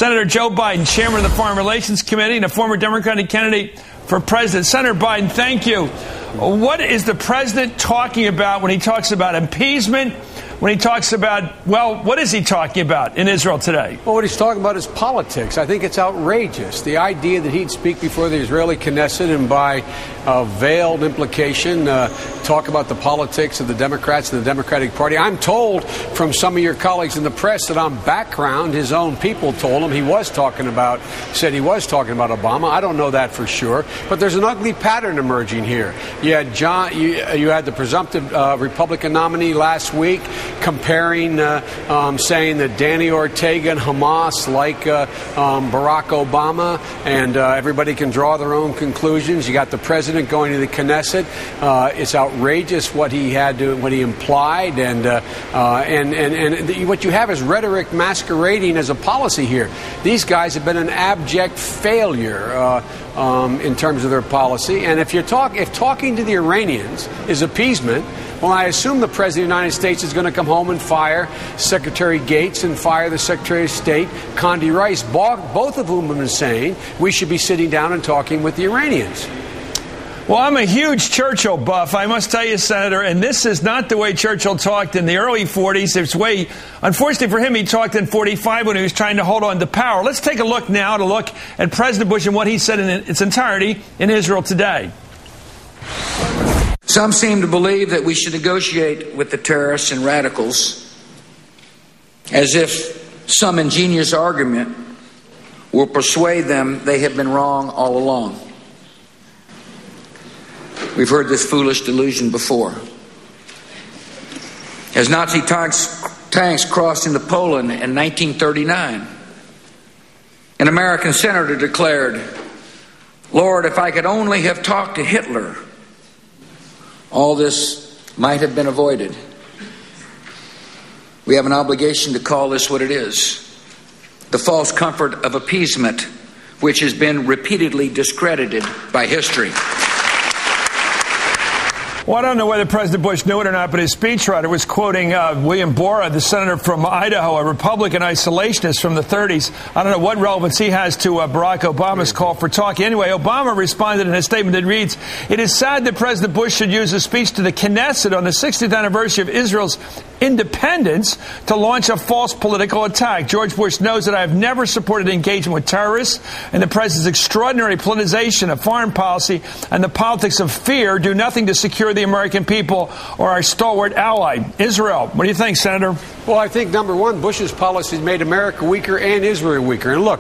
Senator Joe Biden, chairman of the Foreign Relations Committee and a former Democratic candidate for president. Senator Biden, thank you. What is the president talking about when he talks about appeasement? When he talks about, well, what is he talking about in Israel today? Well, what he's talking about is politics. I think it's outrageous. The idea that he'd speak before the Israeli Knesset and by veiled implication talk about the politics of the Democrats and the Democratic Party. I'm told from some of your colleagues in the press that on background, his own people told him said he was talking about Obama. I don't know that for sure. But there's an ugly pattern emerging here. You had you had the presumptive Republican nominee last week comparing, saying that Danny Ortega and Hamas like Barack Obama, and everybody can draw their own conclusions. You got the president going to the Knesset. It's outrageous what he implied, and what you have is rhetoric masquerading as a policy here. These guys have been an abject failure in terms of their policy. And if talking to the Iranians is appeasement, well, I assume the President of the United States is going to come home and fire Secretary Gates and fire the Secretary of State, Condi Rice, both of whom have been saying we should be sitting down and talking with the Iranians. Well, I'm a huge Churchill buff, I must tell you, Senator, and this is not the way Churchill talked in the early 40s. It's way, unfortunately for him, he talked in 45 when he was trying to hold on to power. Let's take a look now at President Bush and what he said in its entirety in Israel today. Some seem to believe that we should negotiate with the terrorists and radicals as if some ingenious argument will persuade them they have been wrong all along. We've heard this foolish delusion before. As Nazi tanks crossed into Poland in 1939, an American senator declared, "Lord, if I could only have talked to Hitler, all this might have been avoided." We have an obligation to call this what it is: the false comfort of appeasement, which has been repeatedly discredited by history. Well, I don't know whether President Bush knew it or not, but his speechwriter was quoting William Borah, the senator from Idaho, a Republican isolationist from the 30s. I don't know what relevance he has to Barack Obama's call for talking. Anyway, Obama responded in a statement that reads, "It is sad that President Bush should use a speech to the Knesset on the 60th anniversary of Israel's independence to launch a false political attack. George Bush knows that I have never supported engagement with terrorists, and the president's extraordinary politicization of foreign policy and the politics of fear do nothing to secure the American people or our stalwart ally, Israel." What do you think, Senator? Well, I think, number one, Bush's policies made America weaker and Israel weaker. And look,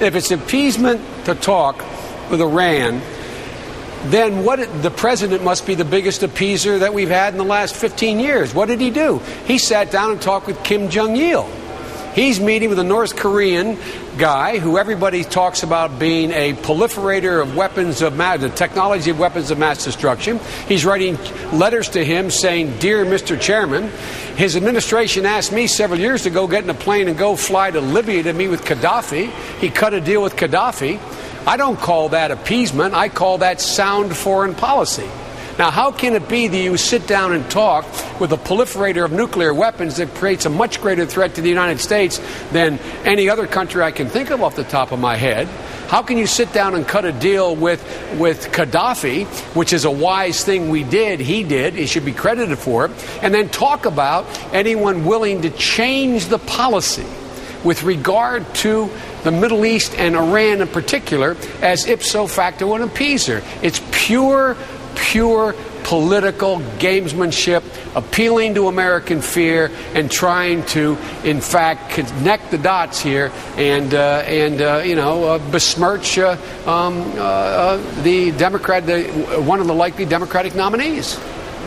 if it's appeasement to talk with Iran, then the president must be the biggest appeaser that we've had in the last 15 years. What did he do? He sat down and talked with Kim Jong-il. He's meeting with a North Korean guy who everybody talks about being a proliferator of the technology of weapons of mass destruction. He's writing letters to him saying, "Dear Mr. Chairman," his administration asked me several years to go get in a plane and go fly to Libya to meet with Gaddafi. He cut a deal with Gaddafi. I don't call that appeasement. I call that sound foreign policy. Now, how can it be that you sit down and talk with a proliferator of nuclear weapons that creates a much greater threat to the United States than any other country I can think of off the top of my head? How can you sit down and cut a deal with Gaddafi, which is a wise thing he did, he should be credited for it, and then talk about anyone willing to change the policy with regard to the Middle East and Iran in particular as ipso facto an appeaser? It's pure political gamesmanship, appealing to American fear and trying to, in fact, connect the dots here and besmirch the Democrat, one of the likely Democratic nominees.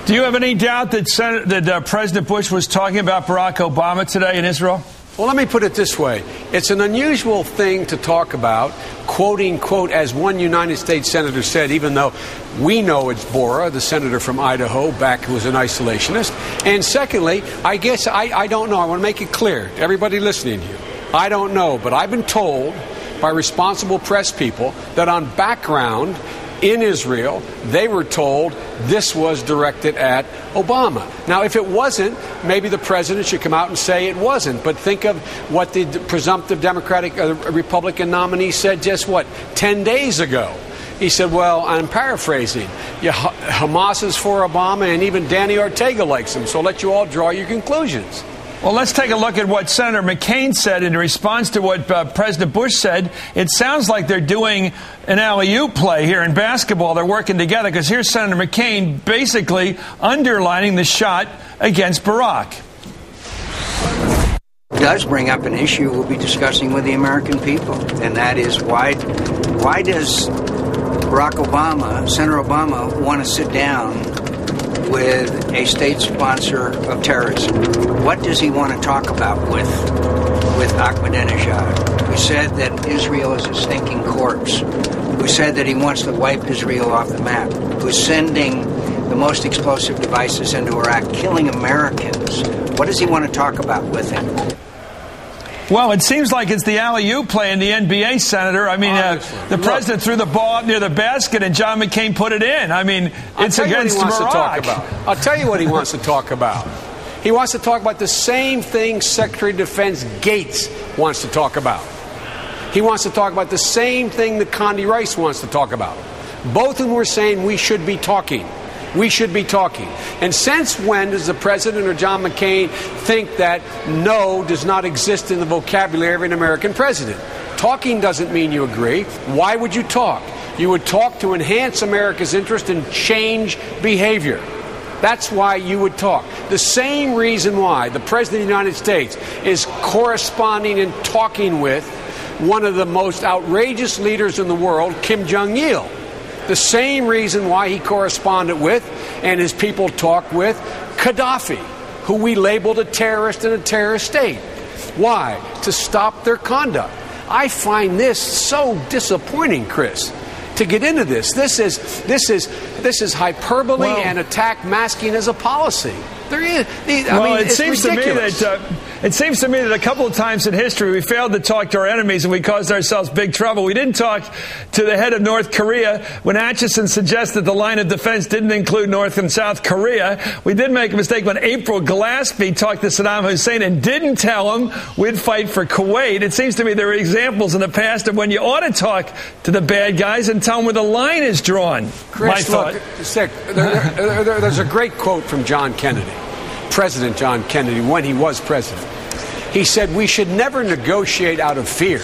Do you have any doubt that President Bush was talking about Barack Obama today in Israel? Well, let me put it this way. It's an unusual thing to talk about, quoting, quote, as one United States senator said, even though we know it's Borah, the senator from Idaho, who was an isolationist. And secondly, I guess I don't know. I want to make it clear to everybody listening here. I don't know, but I've been told by responsible press people that on background, in Israel, they were told this was directed at Obama. Now, if it wasn't, maybe the president should come out and say it wasn't. But think of what the presumptive Democratic Republican nominee said just, 10 days ago. He said, well, I'm paraphrasing, Hamas is for Obama, and even Danny Ortega likes him, so I'll let you all draw your conclusions. Well, let's take a look at what Senator McCain said in response to what President Bush said. It sounds like they're doing an alley-oop play here in basketball. They're working together, because here's Senator McCain basically underlining the shot against Barack. It does bring up an issue we'll be discussing with the American people, and that is why does Barack Obama, Senator Obama, want to sit down with a state sponsor of terrorism? What does he want to talk about with Ahmadinejad, who said that Israel is a stinking corpse, who said that he wants to wipe Israel off the map, who's sending the most explosive devices into Iraq, killing Americans? What does he want to talk about with him? Well, it seems like it's the alley-oop play in the NBA, Senator. I mean, the president threw the ball up near the basket, and John McCain put it in. I mean, it's against Barack. I'll tell you what he wants to talk about. He wants to talk about the same thing Secretary of Defense Gates wants to talk about. He wants to talk about the same thing that Condi Rice wants to talk about. Both of them were saying we should be talking. We should be talking. And since when does the president or John McCain think that no does not exist in the vocabulary of an American president? Talking doesn't mean you agree. Why would you talk? You would talk to enhance America's interest and change behavior. That's why you would talk. The same reason why the President of the United States is corresponding and talking with one of the most outrageous leaders in the world, Kim Jong-il. The same reason why he corresponded with and his people talk with Gaddafi, who we labeled a terrorist in a terrorist state. Why? To stop their conduct. I find this so disappointing, Chris, to get into this. This is hyperbole and attack masking as a policy. There is. It seems to me that a couple of times in history we failed to talk to our enemies and we caused ourselves big trouble. We didn't talk to the head of North Korea when Acheson suggested the line of defense didn't include North and South Korea. We did make a mistake when April Glaspie talked to Saddam Hussein and didn't tell him we'd fight for Kuwait. It seems to me there are examples in the past of when you ought to talk to the bad guys and tell them where the line is drawn. Chris, look, there's a great quote from John Kennedy. President John Kennedy, when he was president. He said, we should never negotiate out of fear,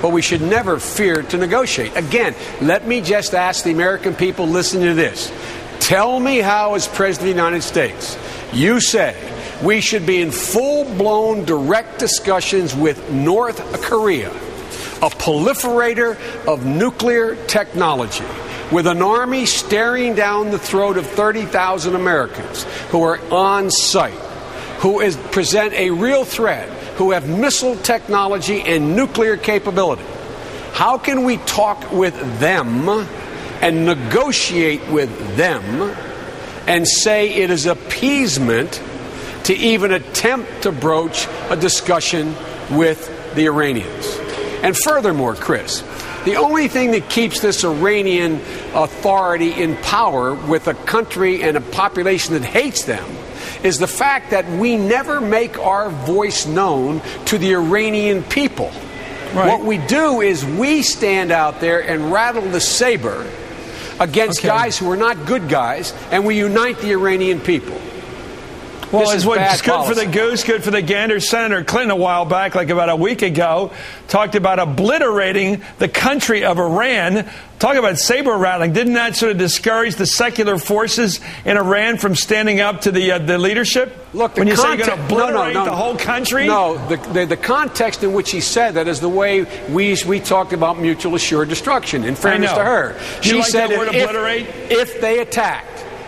but we should never fear to negotiate. Again, let me just ask the American people listening to this. Tell me how, as President of the United States, you say we should be in full-blown direct discussions with North Korea, a proliferator of nuclear technology, with an army staring down the throat of 30,000 Americans who are on site, who present a real threat, who have missile technology and nuclear capability. How can we talk with them and negotiate with them and say it is appeasement to even attempt to broach a discussion with the Iranians? And furthermore, Chris, the only thing that keeps this Iranian authority in power with a country and a population that hates them is the fact that we never make our voice known to the Iranian people. Right. What we do is we stand out there and rattle the saber against guys who are not good guys, and we unite the Iranian people. Well, it's what's good for the goose, good for the gander. Senator Clinton, a while back, like about a week ago, talked about obliterating the country of Iran. Talk about saber rattling. Didn't that sort of discourage the secular forces in Iran from standing up to the leadership? Look, when you say you're going to obliterate the whole country? No, the context in which he said that is the way we talked about mutual assured destruction, in fairness to her. She said obliterate?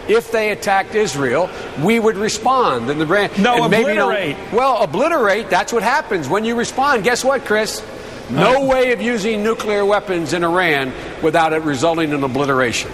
If they attacked Israel, we would respond. And obliterate. Obliterate, that's what happens when you respond. Guess what, Chris? No way of using nuclear weapons in Iran without it resulting in obliteration.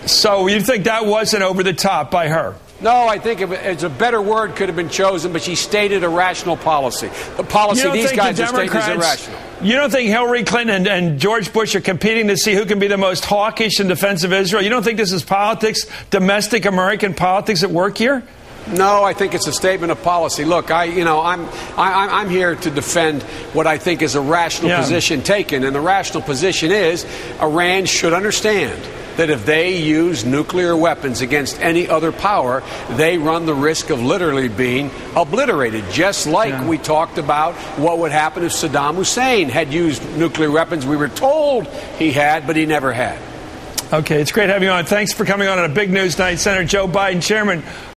So you think that wasn't over the top by her? No, I think it's a better word could have been chosen, but she stated a rational policy. The policy these guys are stating is irrational. You don't think Hillary Clinton and George Bush are competing to see who can be the most hawkish in defense of Israel? You don't think this is politics, domestic American politics at work here? No, I think it's a statement of policy. Look, I'm here to defend what I think is a rational position taken, and the rational position is Iran should understand that if they use nuclear weapons against any other power, they run the risk of literally being obliterated, just like we talked about what would happen if Saddam Hussein had used nuclear weapons. We were told he had, but he never had. Okay, it's great having you on. Thanks for coming on a big news night. Senator Joe Biden, Chairman